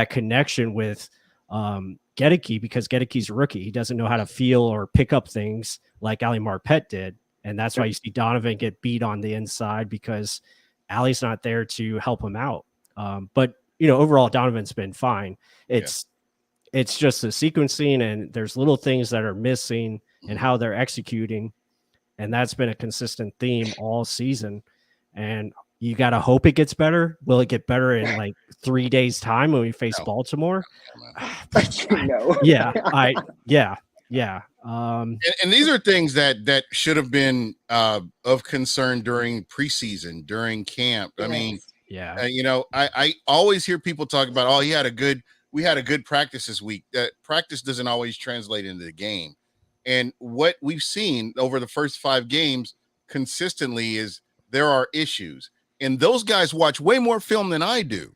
connection with Gedeke, because Gedeke's a rookie. He doesn't know how to feel or pick up things like Ali Marpet did. And that's why you see Donovan get beat on the inside, because Ali's not there to help him out. But overall, Donovan's been fine. It's just the sequencing, and there's little things that are missing and how they're executing. And that's been a consistent theme all season. And you got to hope it gets better. Will it get better in like 3 days time when we face Baltimore? No. Yeah. And these are things that should have been of concern during preseason, during camp. I mean, I always hear people talk about, oh, we had a good practice this week. Practice doesn't always translate into the game. And what we've seen over the first 5 games consistently is there are issues. And those guys watch way more film than I do.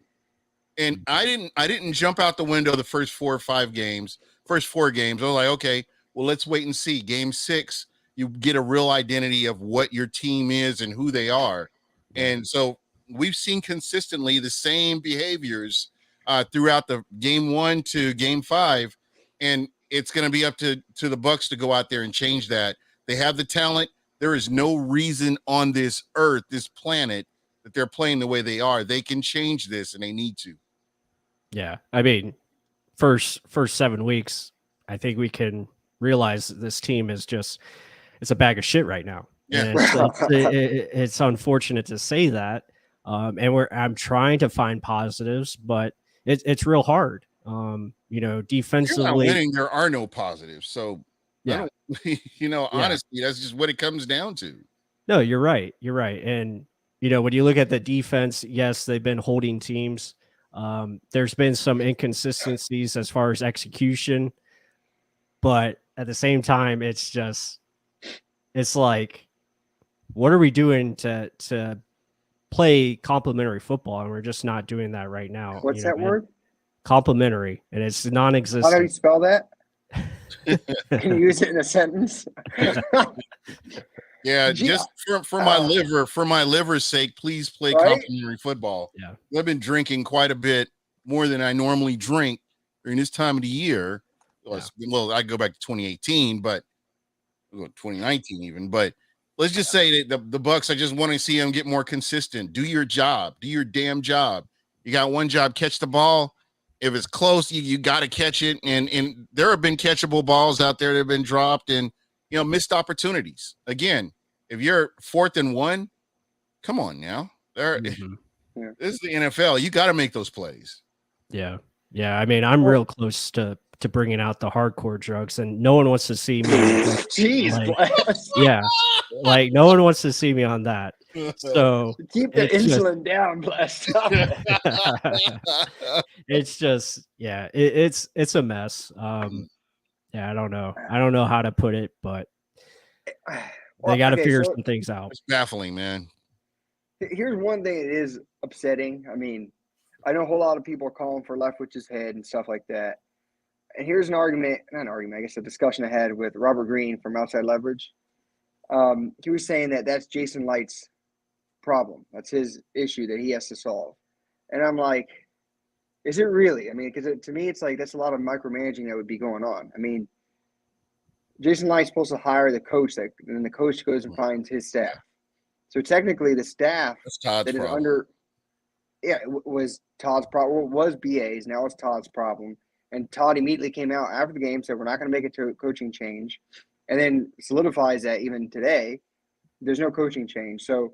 And I didn't jump out the window the first 4 games. I was like, okay, well, let's wait and see. Game 6, you get a real identity of what your team is and who they are. And so we've seen consistently the same behaviors throughout the game 1 to game 5. And it's going to be up to the Bucs to go out there and change that. They have the talent. There is no reason on this earth, this planet, that they're playing the way they are. They can change this, and they need to. Yeah. I mean, first 7 weeks, I think we can realize that this team is it's a bag of shit right now. Yeah. And it's unfortunate to say that. And I'm trying to find positives, but it's real hard. Defensively, if you're not winning, there are no positives. So yeah, honestly, that's just what it comes down to. No, you're right. And when you look at the defense, yes, they've been holding teams. There's been some inconsistencies as far as execution, but at the same time, it's like, what are we doing to play complementary football? And we're just not doing that right now. What's that word? Complementary, and it's non-existent. How do you spell that? Can you use it in a sentence? Yeah, just for my liver's sake, please play complementary football. Yeah, I've been drinking quite a bit more than I normally drink during this time of the year. Well, I go back to 2018, but 2019 even. But let's just say that the Bucs, I just want to see them get more consistent. Do your job. Do your damn job. You got one job: catch the ball. If it's close, you got to catch it. And there have been catchable balls out there that have been dropped, and missed opportunities. Again, if you're 4th and 1, come on now. This is the NFL. You got to make those plays. Yeah. I mean, I'm real close to bringing out the hardcore drugs, and no one wants to see me. Jeez, like no one wants to see me on that. So keep the insulin down, bless. It's just, it's a mess. I don't know how to put it, but they got to figure some things out. It's baffling, man. Here's one thing that is upsetting. I mean, I know a whole lot of people are calling for Leftwich's head and stuff like that. And here's a discussion I had with Robert Green from Outside Leverage. He was saying that that's Jason Light's problem. That's his issue that he has to solve. And I'm like, is it really? I mean, because to me, it's like that's a lot of micromanaging that would be going on. I mean, Jason Light's supposed to hire the coach, and then the coach goes and finds his staff. So technically, the staff that is under, was Todd's problem. Was BA's. Now it's Todd's problem. And Todd immediately came out after the game, said we're not going to make it to a coaching change, and then solidifies that even today, there's no coaching change. So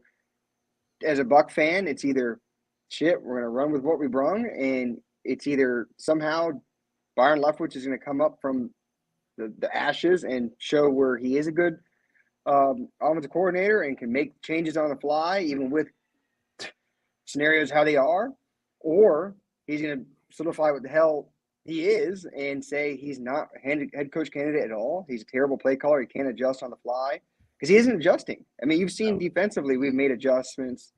as a Buck fan, it's either shit, we're going to run with what we brung, and it's either somehow Byron Leftwich is going to come up from the ashes and show where he is a good offensive coordinator and can make changes on the fly, even with scenarios how they are, or he's going to solidify what the hell he is and say he's not a head coach candidate at all. He's a terrible play caller. He can't adjust on the fly because he isn't adjusting. I mean, you've seen defensively we've made adjustments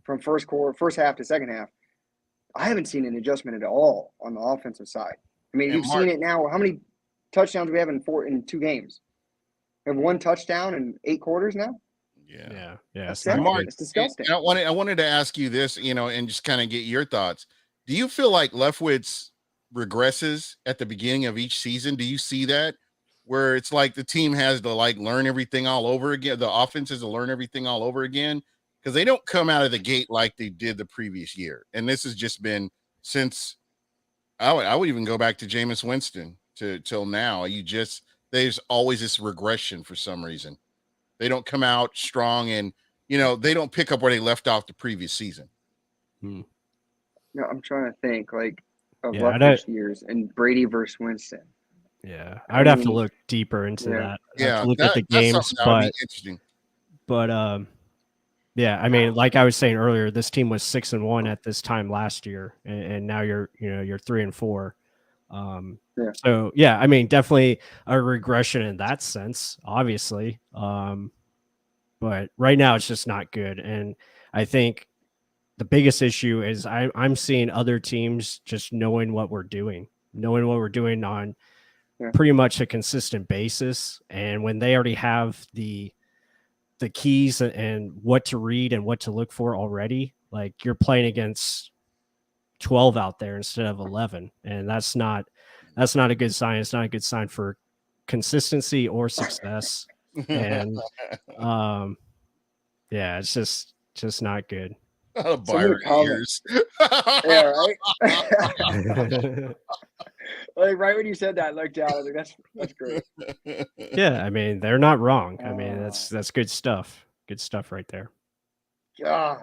from first half to second half. I haven't seen an adjustment at all on the offensive side. I mean, you've seen it now. How many touchdowns do we have in 2 games? We have 1 touchdown in 8 quarters now. Yeah. Mark, it's disgusting. I wanted to ask you this, and just kind of get your thoughts. Do you feel like Leftwich regresses at the beginning of each season? Do you see that where it's like the team has to learn everything all over again? The offense has to learn everything all over again because they don't come out of the gate like they did the previous year. And this has just been since I would even go back to Jameis Winston till now. There's always this regression for some reason. They don't come out strong and, they don't pick up where they left off the previous season. No, I'm trying to think of Leftwich years and Brady versus Winston. Yeah. I'd have to look deeper into that. Yeah. Look at the games, but interesting. But yeah, I mean, like I was saying earlier, this team was 6-1 at this time last year, and now you're 3-4. So yeah, I mean, definitely a regression in that sense, obviously. But right now it's just not good. And I think the biggest issue is I'm seeing other teams just knowing what we're doing on pretty much a consistent basis. And when they already have the keys and what to read and what to look for already, like you're playing against 12 out there instead of 11. And that's not a good sign. It's not a good sign for consistency or success. And yeah, it's just not good. Byron ears. Yeah, right. Right when you said that, I looked down. I was like, that's great. Yeah, I mean, they're not wrong. I mean, that's good stuff. Good stuff right there. God.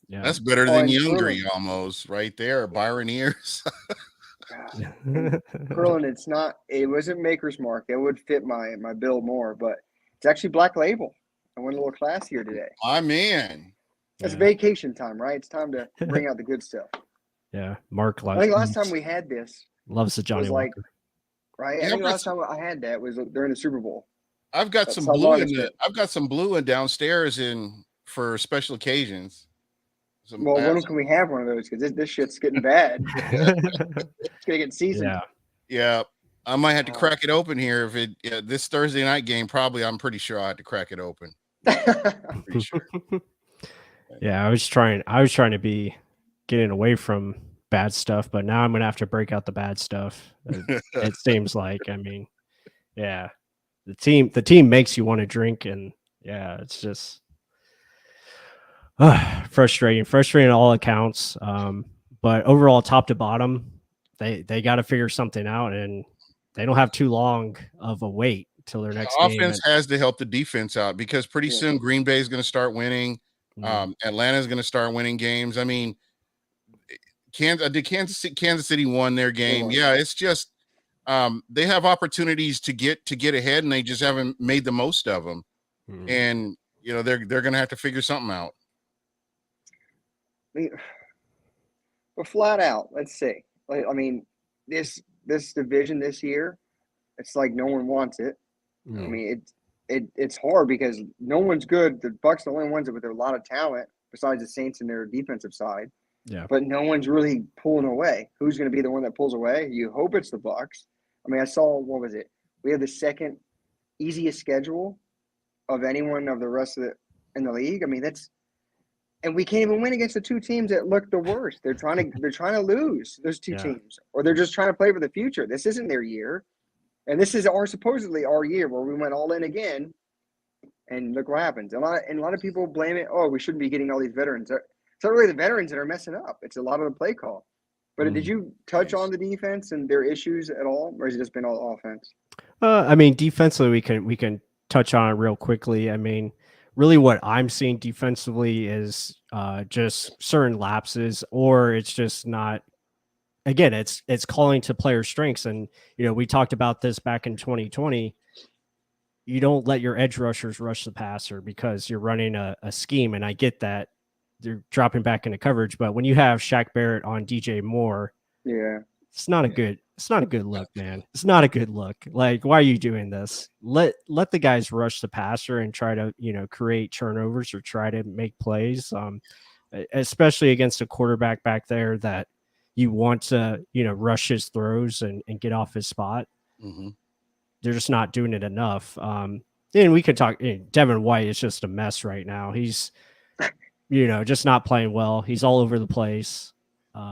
Yeah, that's better than Youngry almost right there. Byron ears. Curlin, it wasn't Maker's Mark. It would fit my bill more, but it's actually Black Label. I went a little classier today. My man. It's vacation time, right? It's time to bring out the good stuff. Yeah, Mark. I think last time we had this loves the Johnny Walker. Right. I think last time I had that was during the Super Bowl. I've got some blue downstairs for special occasions. When can we have one of those? Because this shit's getting bad. It's gonna get seasoned. Yeah. I might have to crack it open here if this Thursday night game. Probably, I'm pretty sure I had to crack it open. I'm pretty sure. Yeah, I was trying to be getting away from bad stuff, but now I'm gonna have to break out the bad stuff. It seems like. I mean, yeah, the team makes you want to drink, and yeah, it's just frustrating on all accounts. But overall, top to bottom, they got to figure something out, and they don't have too long of a wait till their next game. Offense has to help the defense out because pretty soon Green Bay is going to start winning. Atlanta is going to start winning games. I mean, Kansas City won their game. Yeah, it's just they have opportunities to get ahead, and they just haven't made the most of them. And they're going to have to figure something out. But flat out, let's see. I mean, this division this year, it's like no one wants it. I mean, it's hard because no one's good. The Bucs are the only ones with a lot of talent besides the Saints and their defensive side. Yeah. But no one's really pulling away. Who's going to be the one that pulls away? You hope it's the Bucs. I mean, I saw, what was it? We have the second easiest schedule of anyone of the rest of in the league. I mean, and we can't even win against the two teams that look the worst. They're trying to lose those two teams, or they're just trying to play for the future. This isn't their year. And this is supposedly our year where we went all in again, and look what happens. A lot of people blame it. Oh, we shouldn't be getting all these veterans. It's not really the veterans that are messing up. It's a lot of the play call. But did you touch on the defense and their issues at all, or has it just been all offense? I mean, defensively, we can touch on it real quickly. I mean, really, what I'm seeing defensively is just certain lapses, or it's just not. Again, it's calling to player strengths, and we talked about this back in 2020. you don't let your edge rushers rush the passer because you're running a scheme, and I get that they're dropping back into coverage, but when you have Shaq Barrett on DJ Moore, Yeah. it's not a good look, man. It's not a good look. Like, why are you doing this? Let the guys rush the passer and try to, create turnovers or try to make plays. Especially against a quarterback back there that you want to, rush his throws and get off his spot. Mm-hmm. They're just not doing it enough. And we could talk. Devin White is just a mess right now. He's, just not playing well. He's all over the place.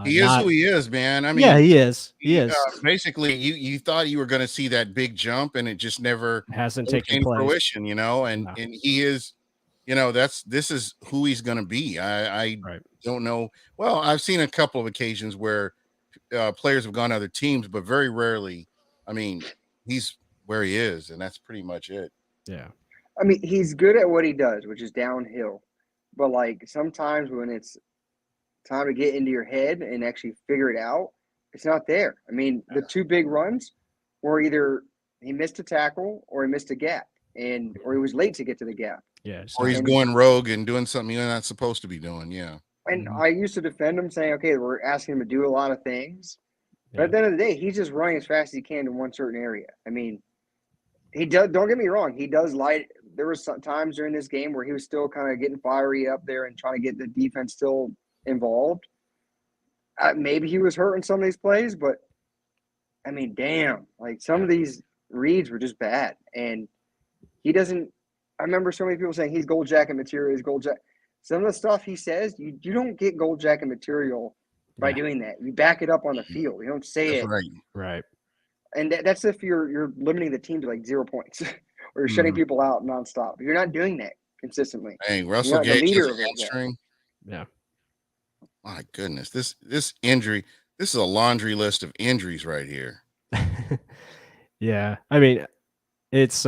He is who he is, man. I mean, yeah, he is. He is. Basically, you thought you were going to see that big jump, and it just never hasn't taken came to place. fruition. And he is, this is who he's going to be. I right. don't know. Well, I've seen a couple of occasions where players have gone to other teams, but very rarely. I mean, he's where he is, and that's pretty much it. Yeah. I mean, he's good at what he does, which is downhill. But like sometimes when it's time to get into your head and actually figure it out, it's not there. I mean, the two big runs were either he missed a tackle or he missed a gap, or he was late to get to the gap. Yeah. Or he's going rogue and doing something you're not supposed to be doing. Yeah. And I used to defend him, saying, "Okay, we're asking him to do a lot of things." But at the end of the day, he's just running as fast as he can in one certain area. I mean, he does. Don't get me wrong. He does light. There was some times during this game where he was still kind of getting fiery up there and trying to get the defense still involved. Maybe he was hurt in some of these plays, but I mean, damn, like some of these reads were just bad. And he doesn't. I remember so many people saying he's gold jacket material. He's gold jacket. Some of the stuff he says, you don't get gold jacket material by doing that. You back it up on the field. You don't say That's it. Right. And that's if you're limiting the team to like 0 points or you're shutting people out nonstop. You're not doing that consistently. Hey, Russell Gage has a hamstring. Yeah. My goodness, this injury. This is a laundry list of injuries right here. Yeah, I mean, it's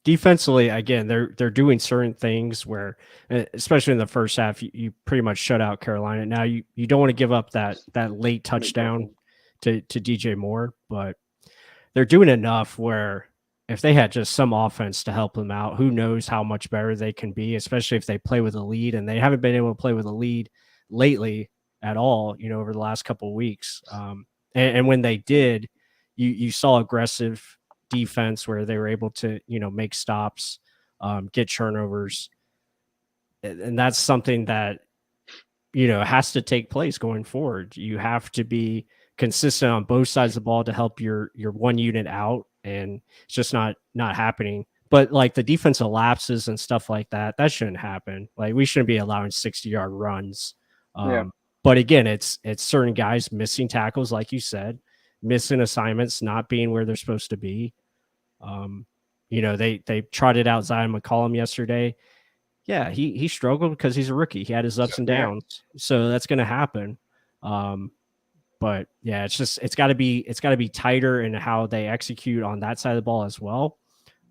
defensively, again, they're doing certain things where, especially in the first half, you pretty much shut out Carolina. Now you don't want to give up that late touchdown to DJ Moore, but they're doing enough where if they had just some offense to help them out, who knows how much better they can be, especially if they play with a lead, and they haven't been able to play with a lead lately at all, over the last couple of weeks. And when they did, you saw aggressive defense where they were able to, make stops, get turnovers. And that's something that, has to take place going forward. You have to be consistent on both sides of the ball to help your one unit out. And it's just not happening. But like the defensive lapses and stuff like that shouldn't happen. Like we shouldn't be allowing 60-yard runs. But again, it's certain guys missing tackles, like you said, missing assignments, not being where they're supposed to be. They trotted out Zion McCollum yesterday. Yeah, he struggled because he's a rookie. He had his ups and downs, so that's going to happen. But yeah, it's got to be tighter in how they execute on that side of the ball as well.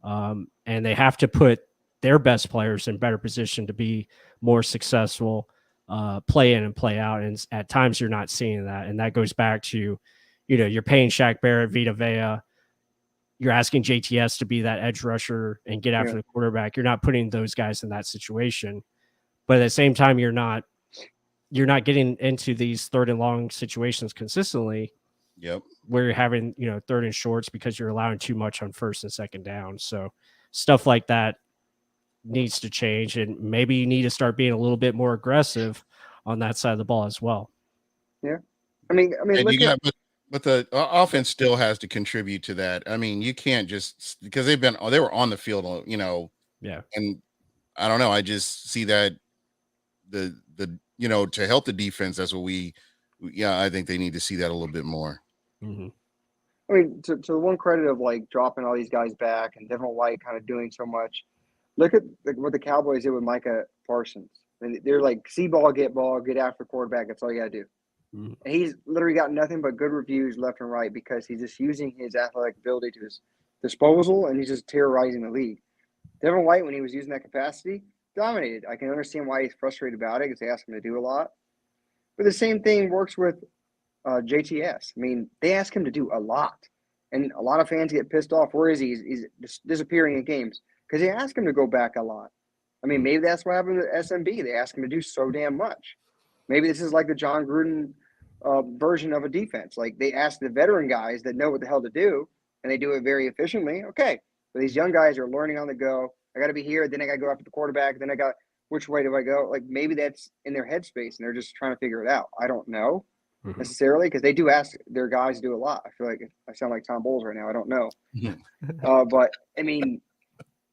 And they have to put their best players in better position to be more successful, play in and play out. And at times you're not seeing that. And that goes back to, you're paying Shaq Barrett, Vita Vea. You're asking JTS to be that edge rusher and get after the quarterback. You're not putting those guys in that situation. But at the same time, you're not getting into these third and long situations consistently. Yep. Where you're having, third and shorts because you're allowing too much on first and second down. So stuff like that needs to change. And maybe you need to start being a little bit more aggressive on that side of the ball as well. Yeah. I mean, but the offense still has to contribute to that. I mean, you can't just because they were on the field, Yeah. And I don't know. I just see that the to help the defense. That's what I think they need to see that a little bit more. Mm-hmm. I mean, to the one credit of like dropping all these guys back and Devin White kind of doing so much. Look at what the Cowboys did with Micah Parsons. And they're like, see ball, get after quarterback. That's all you got to do. Mm-hmm. And he's literally got nothing but good reviews left and right because he's just using his athletic ability to his disposal and he's just terrorizing the league. Devin White, when he was using that capacity, dominated. I can understand why he's frustrated about it because they asked him to do a lot. But the same thing works with JTS. I mean, they ask him to do a lot. And a lot of fans get pissed off. Where is he? He's disappearing in games because they ask him to go back a lot. I mean, maybe that's what happened to SMB. They ask him to do so damn much. Maybe this is like the John Gruden version of a defense. Like they ask the veteran guys that know what the hell to do, and they do it very efficiently. Okay, but these young guys are learning on the go. I got to be here. Then I got to go after the quarterback. Then I got which way do I go? Like maybe that's in their headspace, and they're just trying to figure it out. I don't know necessarily because they do ask their guys to do a lot. I feel like I sound like Tom Bowles right now. I don't know, but I mean,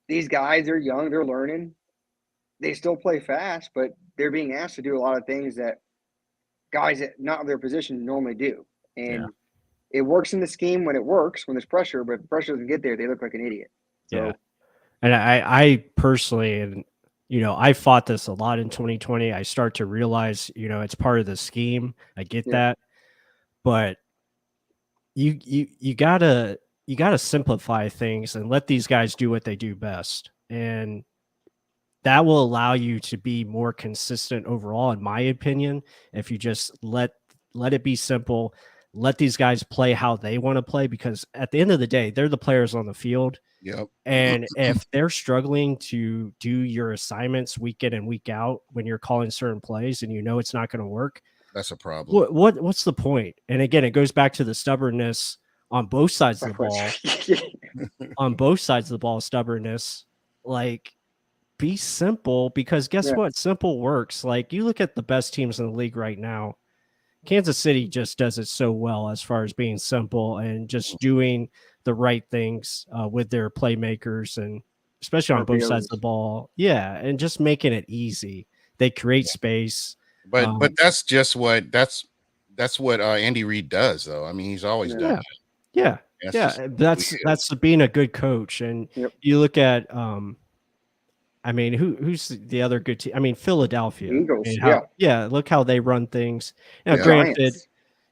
these guys are young. They're learning. They still play fast, but they're being asked to do a lot of things that guys that not in their position normally do. And it works in the scheme when it works, when there's pressure, but if the pressure doesn't get there, they look like an idiot. So, and I personally, and I fought this a lot in 2020. I start to realize, it's part of the scheme. I get that, but you gotta simplify things and let these guys do what they do best, and that will allow you to be more consistent overall, in my opinion. If you just let it be simple, let these guys play how they want to play, because at the end of the day, they're the players on the field. Yep. And if they're struggling to do your assignments week in and week out when you're calling certain plays and it's not going to work, that's a problem. What's the point? And again, it goes back to the stubbornness on both sides of the ball. On both sides of the ball, stubbornness. Like, be simple, because guess what? Simple works. Like, you look at the best teams in the league right now. Kansas City just does it so well as far as being simple and just doing the right things with their playmakers, and especially on both sides of the ball. Yeah, and just making it easy. They create space. But that's just what that's what Andy Reid does, though. I mean, he's always done that. Yeah. That's being a good coach. And you look at I mean, who's the other good team? I mean, Philadelphia. Eagles. Look how they run things. Granted,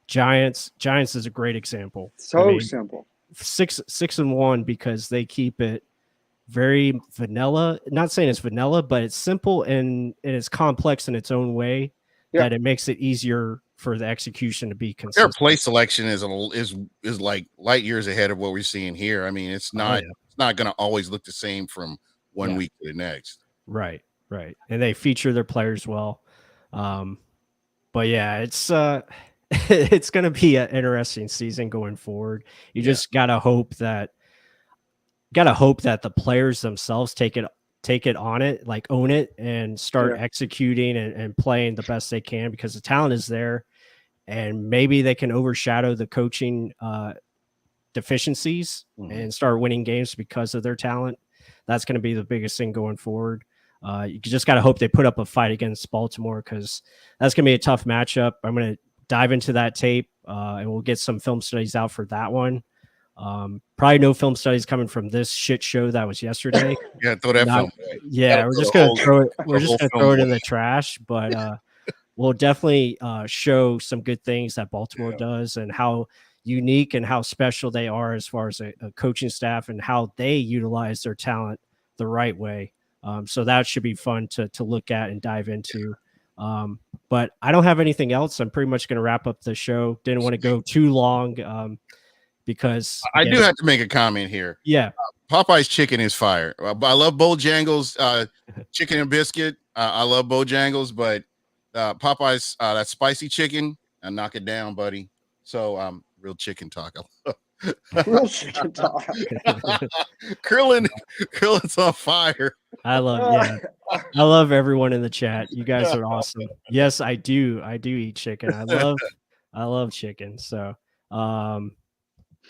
Giants is a great example. So simple. 6-1 because they keep it very vanilla. Not saying it's vanilla, but it's simple and it's complex in its own way that it makes it easier for the execution to be consistent. Their play selection is like light years ahead of what we're seeing here. I mean, it's not going to always look the same from one week to the next. Right. And they feature their players well. But yeah, it's it's going to be an interesting season going forward. You just got to hope that the players themselves take it on it, like own it, and start executing and playing the best they can, because the talent is there, and maybe they can overshadow the coaching deficiencies and start winning games because of their talent. That's going to be the biggest thing going forward. You just got to hope they put up a fight against Baltimore, because that's going to be a tough matchup. I'm going to dive into that tape and we'll get some film studies out for that one. Probably no film studies coming from this shit show that was yesterday. Throw that film away. We're just going to throw it. We're just going to throw it in the trash, but we'll definitely show some good things that Baltimore does, and how unique and how special they are as far as a coaching staff, and how they utilize their talent the right way. So that should be fun to look at and dive into. But I don't have anything else. I'm pretty much going to wrap up the show. Didn't want to go too long because I do have to make a comment here. Yeah. Popeye's chicken is fire. I love Bojangles chicken and biscuit. I love Bojangles, but Popeye's that spicy chicken, I knock it down, buddy. So real chicken talk. Real chicken talk. Krillin's on fire. I love everyone in the chat. You guys are awesome. Yes, I do eat chicken. I love chicken. So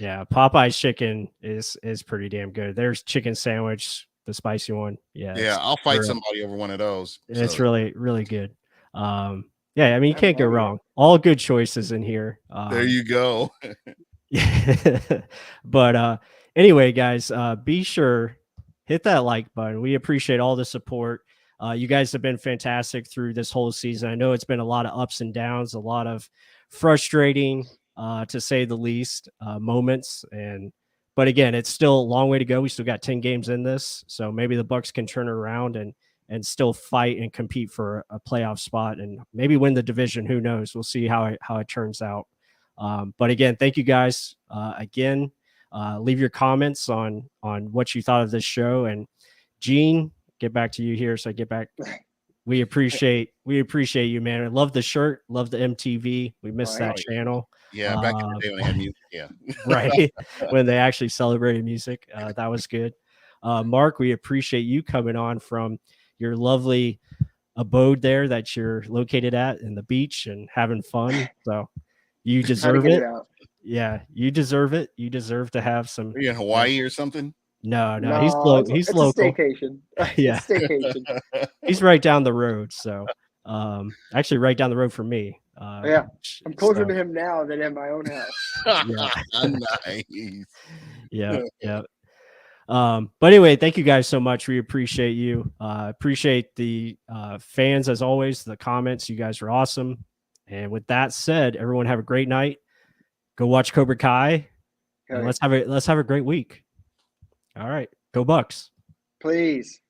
Popeye's chicken is pretty damn good. There's chicken sandwich, the spicy one. I'll fight somebody over one of those. It's really, really good. I mean, you can't go wrong. All good choices in here. There you go. But anyway, guys, be sure hit that like button. We appreciate all the support. You guys have been fantastic through this whole season. I know it's been a lot of ups and downs, a lot of frustrating, to say the least, moments. But again, it's still a long way to go. We still got 10 games in this, so maybe the Bucs can turn it around and still fight and compete for a playoff spot and maybe win the division. Who knows? We'll see how it turns out. But again, thank you guys again. Leave your comments on what you thought of this show. And Gene, get back to you here. So I get back. We appreciate you, man. I love the shirt, love the MTV. We missed that channel. Yeah, back in the day when they had music. Yeah, right. When they actually celebrated music, that was good. Mark, we appreciate you coming on from your lovely abode there that you're located at in the beach and having fun. So you deserve it. Yeah, you deserve it. You deserve to have some. Are you in Hawaii or something? No, he's it's local. A staycation. Yeah, it's staycation. He's right down the road. So, actually, right down the road from me. Yeah, I'm closer to him now than in my own house. Nice. Yeah. But anyway, thank you guys so much. We appreciate you. Appreciate the fans as always. The comments, you guys are awesome. And with that said, everyone have a great night. Go watch Cobra Kai. And let's have a great week. All right, go Bucs. Please.